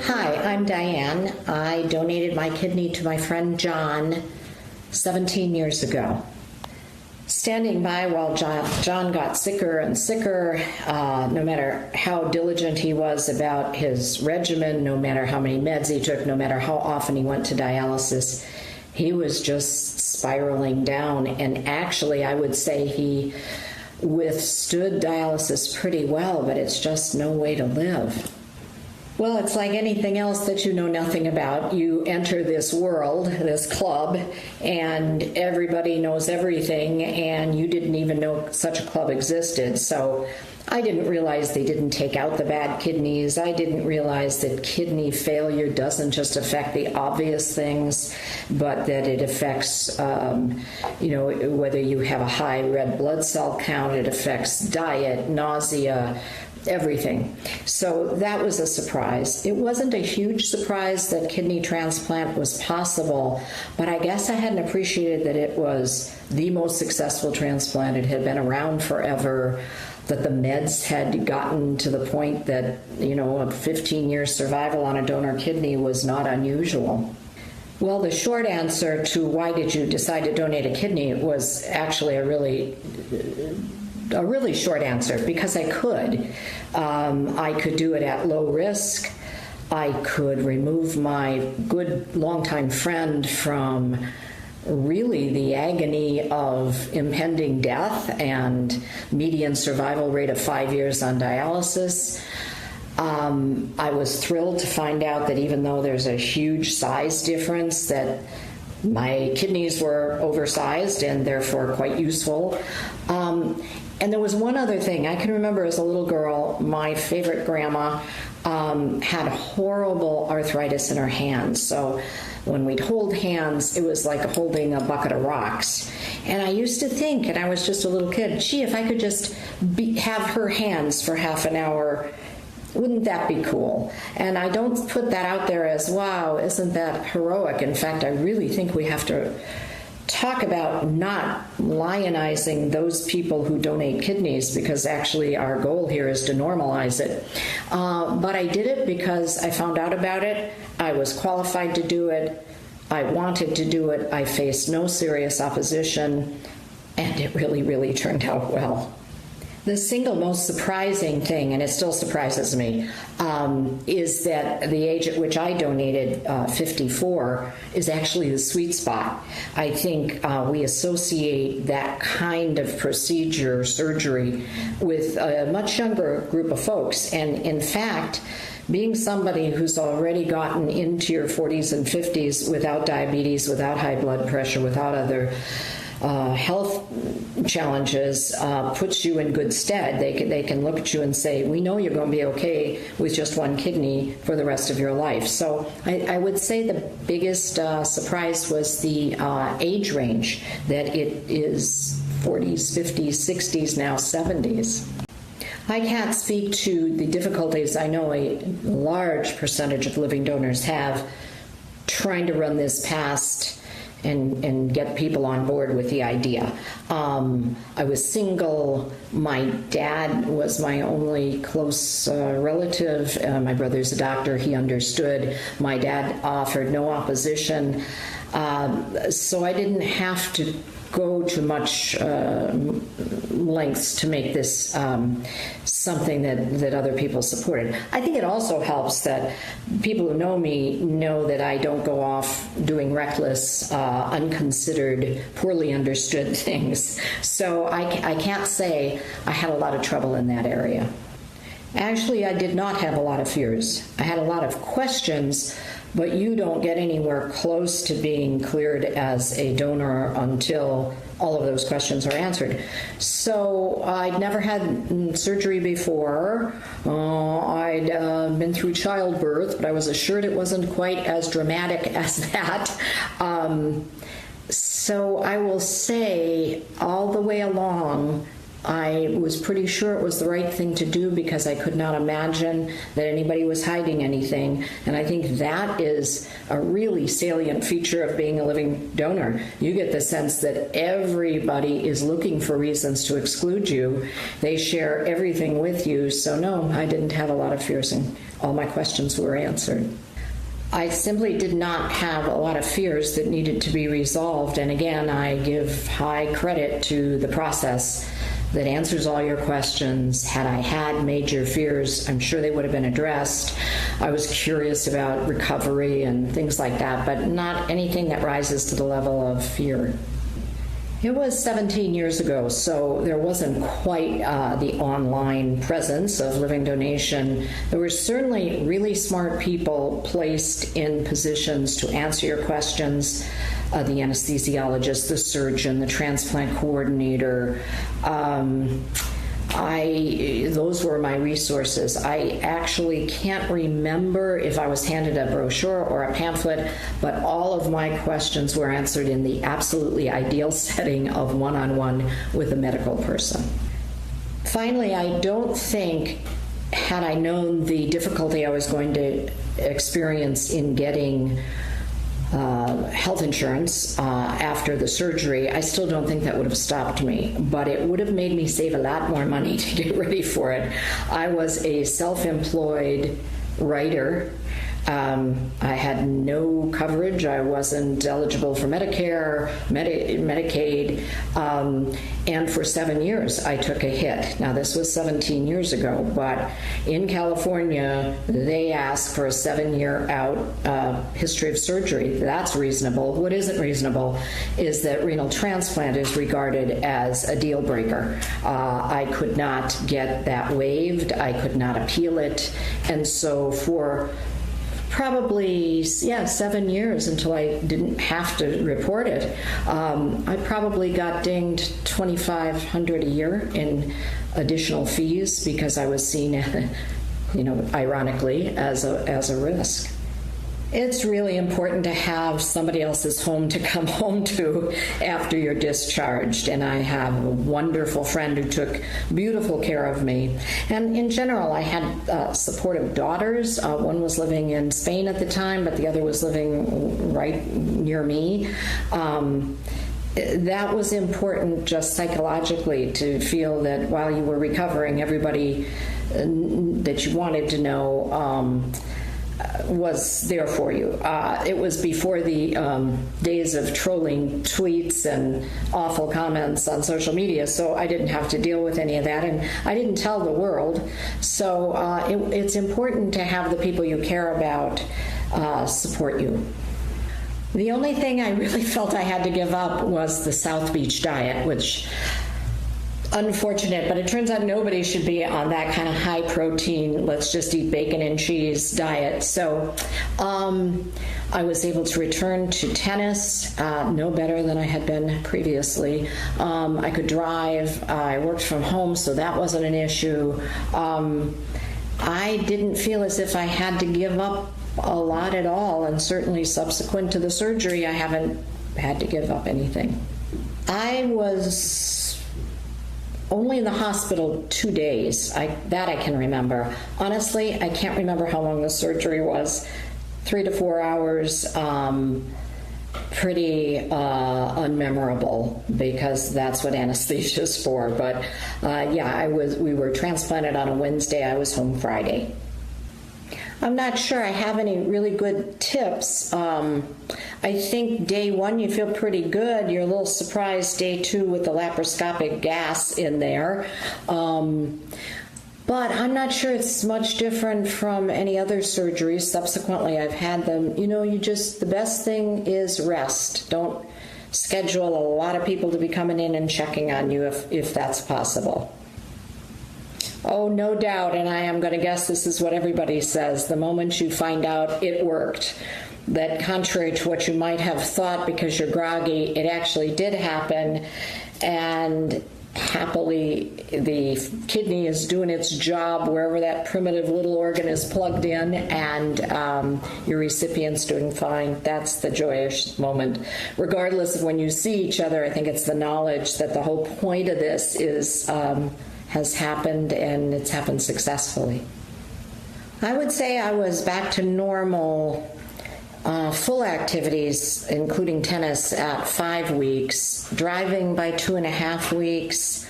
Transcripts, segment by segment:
Hi, I'm Diane. I donated my kidney to my friend John 17 years ago. Standing by while John got sicker and sicker, no matter how diligent he was about his regimen, no matter how many meds he took, no matter how often he went to dialysis, he was just spiraling down. And actually, I would say he withstood dialysis pretty well, but it's just no way to live. Well, it's like anything else that you know nothing about. You enter this world, this club, and everybody knows everything, and you didn't even know such a club existed. So I didn't realize they didn't take out the bad kidneys. I didn't realize that kidney failure doesn't just affect the obvious things, but that it affects, whether you have a high red blood cell count, it affects diet, nausea, everything. So that was a surprise. It wasn't a huge surprise that kidney transplant was possible, but I guess I hadn't appreciated that it was the most successful transplant. It had been around forever, that the meds had gotten to the point that, a 15-year survival on a donor kidney was not unusual. Well, the short answer to why did you decide to donate a kidney was actually a really short answer, because I could. I could do it at low risk. I could remove my good longtime friend from really the agony of impending death and median survival rate of 5 years on dialysis. I was thrilled to find out that even though there's a huge size difference, that my kidneys were oversized and therefore quite useful. And there was one other thing. I can remember as a little girl, my favorite grandma had horrible arthritis in her hands. So when we'd hold hands, it was like holding a bucket of rocks. And I used to think, and I was just a little kid, gee, if I could just have her hands for half an hour, wouldn't that be cool? And I don't put that out there as, wow, isn't that heroic? In fact, I really think we have to talk about not lionizing those people who donate kidneys, because actually our goal here is to normalize it. But I did it because I found out about it. I was qualified to do it. I wanted to do it. I faced no serious opposition, and it really, really turned out well. The single most surprising thing, and it still surprises me, is that the age at which I donated, 54, is actually the sweet spot. I think we associate that kind of procedure, surgery, with a much younger group of folks. And in fact, being somebody who's already gotten into your 40s and 50s without diabetes, without high blood pressure, without other health challenges, puts you in good stead. They can look at you and say, we know you're going to be okay with just one kidney for the rest of your life. So I would say the biggest surprise was the age range, that it is 40s, 50s, 60s, now 70s. I can't speak to the difficulties I know a large percentage of living donors have trying to run this past and get people on board with the idea. I was single. My dad was my only close relative. My brother's a doctor. He understood. My dad offered no opposition. So I didn't have to go to much lengths to make this something that other people supported. I think it also helps that people who know me know that I don't go off doing reckless, unconsidered, poorly understood things. So I can't say I had a lot of trouble in that area. Actually, I did not have a lot of fears. I had a lot of questions, but you don't get anywhere close to being cleared as a donor until all of those questions are answered. So I'd never had surgery before. I'd been through childbirth, but I was assured it wasn't quite as dramatic as that. So I will say all the way along, I was pretty sure it was the right thing to do because I could not imagine that anybody was hiding anything. And I think that is a really salient feature of being a living donor. You get the sense that everybody is looking for reasons to exclude you. They share everything with you. So no, I didn't have a lot of fears, and all my questions were answered. I simply did not have a lot of fears that needed to be resolved. And again, I give high credit to the process that answers all your questions. Had I had major fears, I'm sure they would have been addressed. I was curious about recovery and things like that, but not anything that rises to the level of fear. It was 17 years ago, so there wasn't quite the online presence of living donation. There were certainly really smart people placed in positions to answer your questions. The anesthesiologist, the surgeon, the transplant coordinator. Those were my resources. I actually can't remember if I was handed a brochure or a pamphlet, but all of my questions were answered in the absolutely ideal setting of one-on-one with a medical person. Finally, I don't think, had I known the difficulty I was going to experience in getting health insurance after the surgery, I still don't think that would have stopped me, but it would have made me save a lot more money to get ready for it. I was a self-employed writer. I had no coverage. I wasn't eligible for Medicare, Medicaid, and for 7 years I took a hit. Now, this was 17 years ago, but in California, they ask for a 7-year out history of surgery. That's reasonable. What isn't reasonable is that renal transplant is regarded as a deal breaker. I could not get that waived. I could not appeal it. And so for probably, 7 years until I didn't have to report it, I probably got dinged $2,500 a year in additional fees because I was seen, ironically, as a risk. It's really important to have somebody else's home to come home to after you're discharged, and I have a wonderful friend who took beautiful care of me. And in general, I had supportive daughters. One was living in Spain at the time, but the other was living right near me. That was important just psychologically, to feel that while you were recovering, everybody that you wanted to know was there for you. It was before the days of trolling tweets and awful comments on social media, so I didn't have to deal with any of that, and I didn't tell the world. So it's important to have the people you care about support you. The only thing I really felt I had to give up was the South Beach diet, which, unfortunate, but it turns out nobody should be on that kind of high protein, let's just eat bacon and cheese diet. So I was able to return to tennis, no better than I had been previously. I could drive. I worked from home, so that wasn't an issue. I didn't feel as if I had to give up a lot at all, and certainly subsequent to the surgery, I haven't had to give up anything. I was only in the hospital 2 days. That I can remember. Honestly, I can't remember how long the surgery was. 3 to 4 hours. Pretty unmemorable, because that's what anesthesia is for. But we were transplanted on a Wednesday. I was home Friday. I'm not sure I have any really good tips. I think day 1 you feel pretty good. You're a little surprised day 2 with the laparoscopic gas in there. But I'm not sure it's much different from any other surgeries. Subsequently, I've had them. The best thing is rest. Don't schedule a lot of people to be coming in and checking on you if that's possible. Oh, no doubt, and I am going to guess this is what everybody says, the moment you find out it worked, that contrary to what you might have thought because you're groggy, it actually did happen, and happily the kidney is doing its job wherever that primitive little organ is plugged in, and your recipient's doing fine. That's the joyous moment. Regardless of when you see each other, I think it's the knowledge that the whole point of this is has happened, and it's happened successfully. I would say I was back to normal full activities, including tennis, at 5 weeks, driving by 2.5 weeks,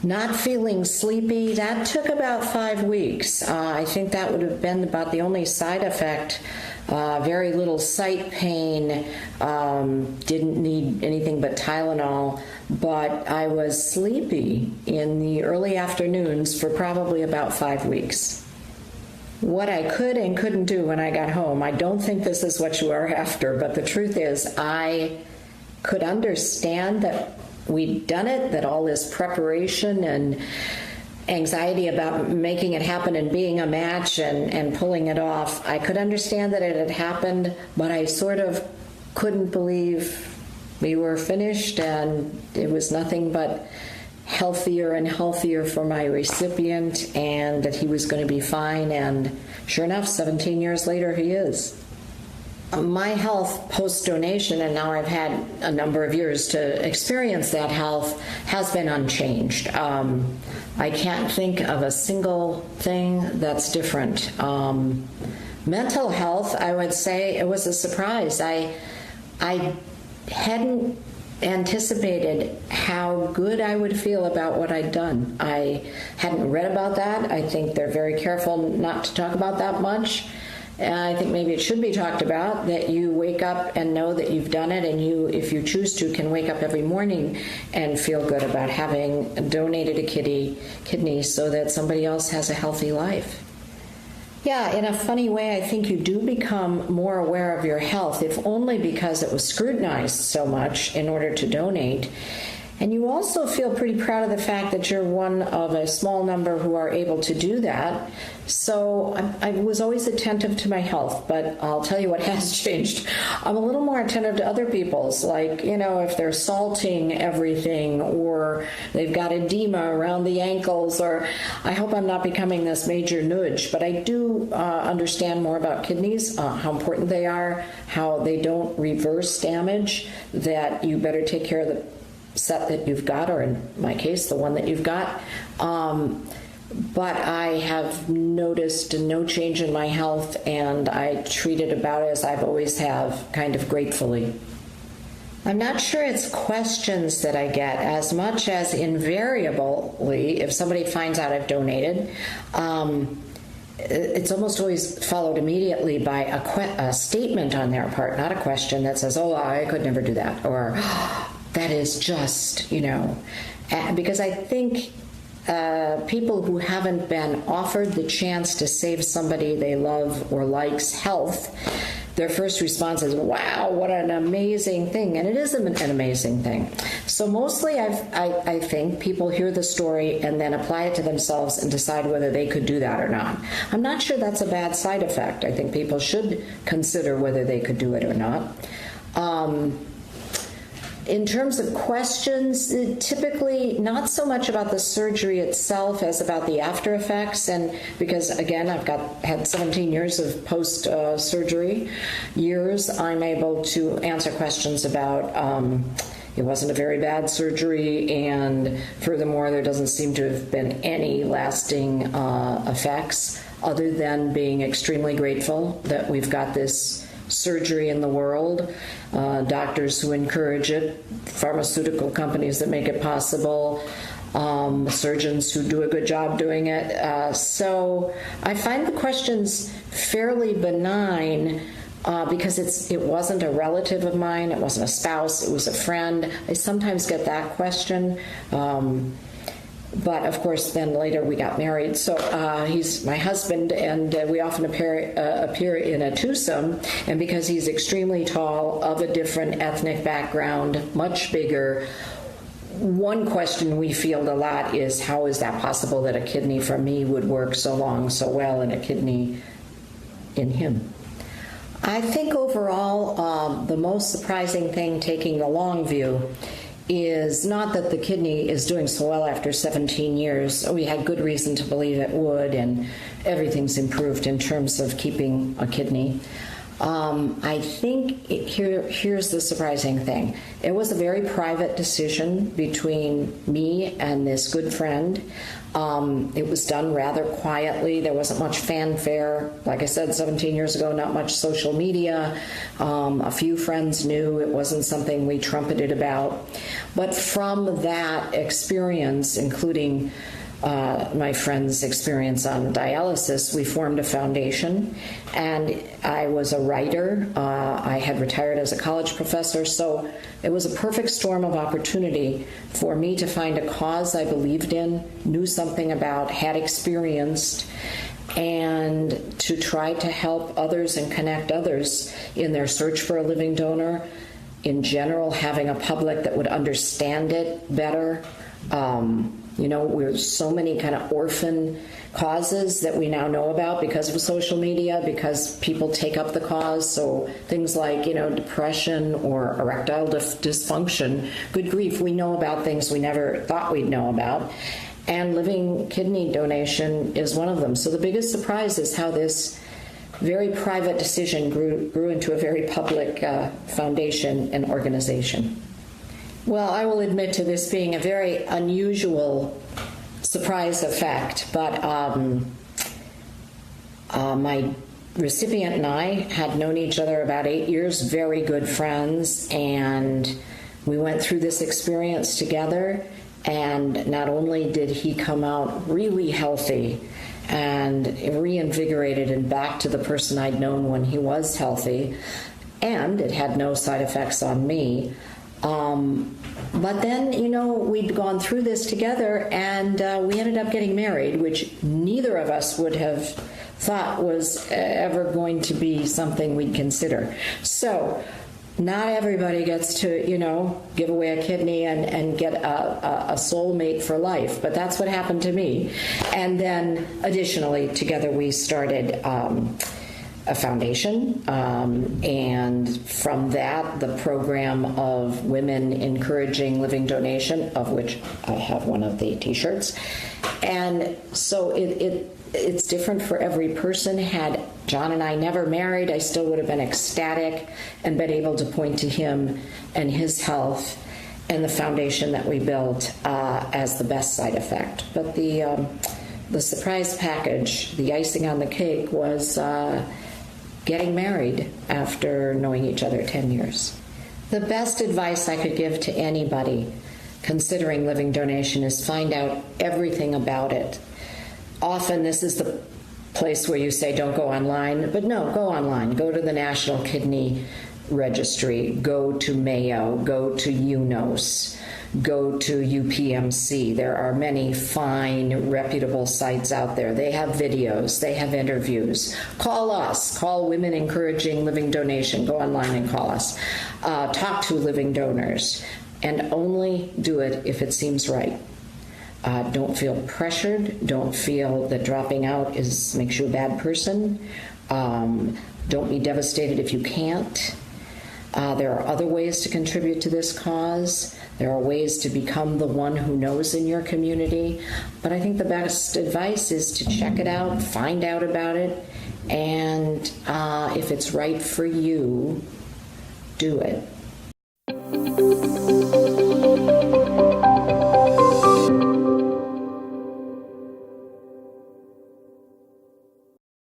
not feeling sleepy. That took about 5 weeks. I think that would have been about the only side effect. Very little sight pain, didn't need anything but Tylenol, but I was sleepy in the early afternoons for probably about 5 weeks. What I could and couldn't do when I got home, I don't think this is what you are after, but the truth is I could understand that we'd done it, that all this preparation and anxiety about making it happen and being a match and pulling it off, I could understand that it had happened, but I sort of couldn't believe we were finished, and it was nothing but healthier and healthier for my recipient, and that he was going to be fine. And sure enough, 17 years later, he is. My health post-donation, and now I've had a number of years to experience that health, has been unchanged. I can't think of a single thing that's different. Mental health, I would say it was a surprise. I hadn't anticipated how good I would feel about what I'd done. I hadn't read about that. I think they're very careful not to talk about that much. And I think maybe it should be talked about, that you wake up and know that you've done it, and you, if you choose to, can wake up every morning and feel good about having donated a kidney so that somebody else has a healthy life. Yeah, in a funny way, I think you do become more aware of your health, if only because it was scrutinized so much in order to donate. And you also feel pretty proud of the fact that you're one of a small number who are able to do that. So I was always attentive to my health, but I'll tell you what has changed. I'm a little more attentive to other people's, like, if they're salting everything, or they've got edema around the ankles, or I hope I'm not becoming this major nudge, but I do understand more about kidneys, how important they are, how they don't reverse damage, that you better take care of the set that you've got, or in my case, the one that you've got. But I have noticed no change in my health, and I treat it about as I've always have, kind of gratefully. I'm not sure it's questions that I get as much as invariably, if somebody finds out I've donated, it's almost always followed immediately by a statement on their part, not a question that says, "Oh, I could never do that," or "That is just," because I think people who haven't been offered the chance to save somebody they love or like's health, their first response is, "Wow, what an amazing thing." And it is an amazing thing. So mostly I think people hear the story and then apply it to themselves and decide whether they could do that or not. I'm not sure that's a bad side effect. I think people should consider whether they could do it or not. In terms of questions, typically not so much about the surgery itself as about the after effects, and because again I've had 17 years of post surgery years, I'm able to answer questions about it wasn't a very bad surgery, and furthermore there doesn't seem to have been any lasting effects, other than being extremely grateful that we've got this surgery in the world, doctors who encourage it, pharmaceutical companies that make it possible, surgeons who do a good job doing it. So I find the questions fairly benign, because it wasn't a relative of mine, it wasn't a spouse, it was a friend. I sometimes get that question. But of course, then later we got married. So he's my husband, and we often appear in a twosome. And because he's extremely tall, of a different ethnic background, much bigger, one question we field a lot is, how is that possible that a kidney from me would work so long, so well, and a kidney in him? I think overall, the most surprising thing, taking the long view, is not that the kidney is doing so well after 17 years. We had good reason to believe it would, and everything's improved in terms of keeping a kidney. I think here's the surprising thing. It was a very private decision between me and this good friend. It was done rather quietly. There wasn't much fanfare. Like I said, 17 years ago, not much social media. A few friends knew. It wasn't something we trumpeted about. But from that experience, including my friend's experience on dialysis, we formed a foundation, and I was a writer. I had retired as a college professor, so it was a perfect storm of opportunity for me to find a cause I believed in, knew something about, had experienced, and to try to help others and connect others in their search for a living donor. In general, having a public that would understand it better. We're so many kind of orphan causes that we now know about because of social media, because people take up the cause. So things like, depression or erectile dysfunction, good grief, we know about things we never thought we'd know about. And living kidney donation is one of them. So the biggest surprise is how this very private decision grew into a very public foundation and organization. Well, I will admit to this being a very unusual surprise effect, but my recipient and I had known each other about 8 years, very good friends, and we went through this experience together, and not only did he come out really healthy and reinvigorated and back to the person I'd known when he was healthy, and it had no side effects on me. But then, we'd gone through this together, and we ended up getting married, which neither of us would have thought was ever going to be something we'd consider. So not everybody gets to, give away a kidney and get a soulmate for life, but that's what happened to me. And then additionally, together we started a foundation, and from that, the program of women encouraging living donation, of which I have one of the t-shirts. And so it's different for every person. Had John and I never married, I still would have been ecstatic and been able to point to him and his health and the foundation that we built as the best side effect. But the surprise package, the icing on the cake, was getting married after knowing each other 10 years. The best advice I could give to anybody considering living donation is find out everything about it. Often this is the place where you say don't go online, but no, go online. Go to the National Kidney Registry, go to Mayo, go to UNOS, go to UPMC. There are many fine, reputable sites out there. They have videos, they have interviews. Call us, call Women Encouraging Living Donation. Go online and call us. Talk to living donors, and only do it if it seems right. Don't feel pressured. Don't feel that dropping out makes you a bad person. Don't be devastated if you can't. There are other ways to contribute to this cause. There are ways to become the one who knows in your community. But I think the best advice is to check it out, find out about it, and if it's right for you, do it.